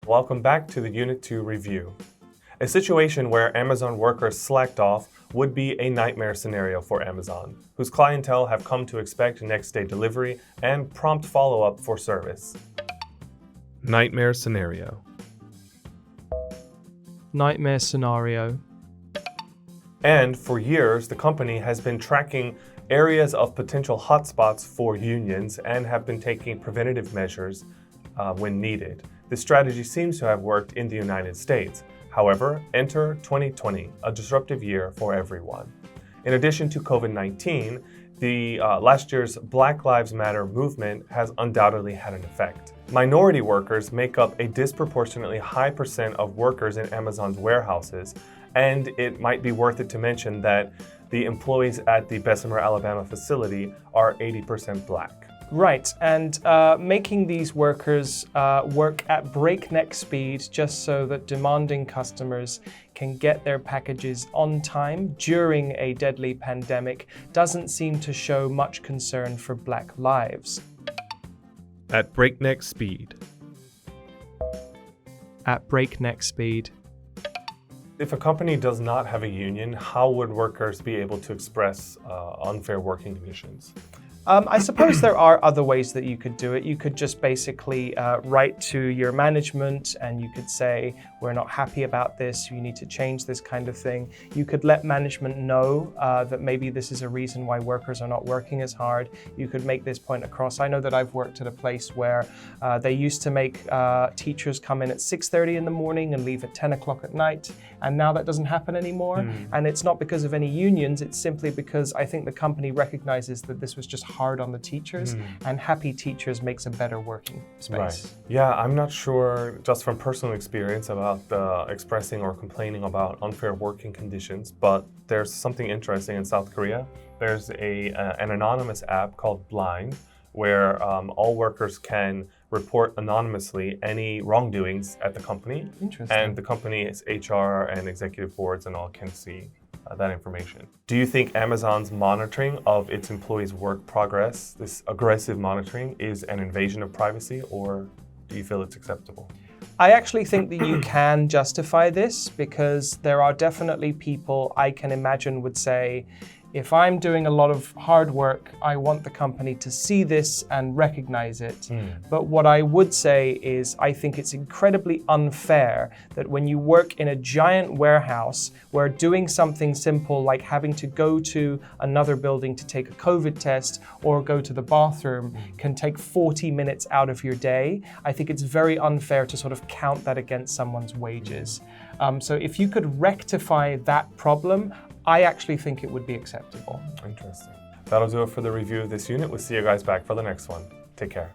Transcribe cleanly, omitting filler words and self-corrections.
Welcome back to the Unit 2 review. A situation where Amazon workers slacked off would be a nightmare scenario for Amazon, whose clientele have come to expect next-day delivery and prompt follow-up for service. Nightmare scenario. Nightmare scenario. And for years, the company has been tracking areas of potential hotspots for unions and have been taking preventative measures when needed. This strategy seems to have worked in the United States. However, enter 2020, a disruptive year for everyone. In addition to COVID-19, the last year's Black Lives Matter movement has undoubtedly had an effect. Minority workers make up a disproportionately high percent of workers in Amazon's warehouses, and it might be worth it to mention that the employees at the Bessemer, Alabama facility are 80% Black. Right, and making these workers work at breakneck speed just so that demanding customers can get their packages on time during a deadly pandemic doesn't seem to show much concern for Black lives. At breakneck speed. At breakneck speed. If a company does not have a union, how would workers be able to express unfair working conditions? I suppose there are other ways that you could do it. You could just basically write to your management and you could say, we're not happy about this, you need to change this kind of thing. You could let management know that maybe this is a reason why workers are not working as hard. You could make this point across. I know that I've worked at a place where they used to make teachers come in at 6:30 in the morning and leave at 10 o'clock at night. And now that doesn't happen anymore. And it's not because of any unions, it's simply because I think the company recognizes that this was just hard on the teachers, and happy teachers makes a better working space. Right. Yeah, I'm not sure, just from personal experience, about expressing or complaining about unfair working conditions, but there's something interesting in South Korea. There's an anonymous app called Blind, where all workers can report anonymously any wrongdoings at the company. Interesting. And the company's HR and executive boards and all can see that information. Do you think Amazon's monitoring of its employees' work progress, this aggressive monitoring, is an invasion of privacy, or do you feel it's acceptable? I actually think that you can justify this because there are definitely people I can imagine would say, if I'm doing a lot of hard work, I want the company to see this and recognize it. But what I would say is I think it's incredibly unfair that when you work in a giant warehouse where doing something simple like having to go to another building to take a COVID test or go to the bathroom can take 40 minutes out of your day, I think it's very unfair to sort of count that against someone's wages. So if you could rectify that problem, I actually think it would be acceptable. Interesting. That'll do it for the review of this unit. We'll see you guys back for the next one. Take care.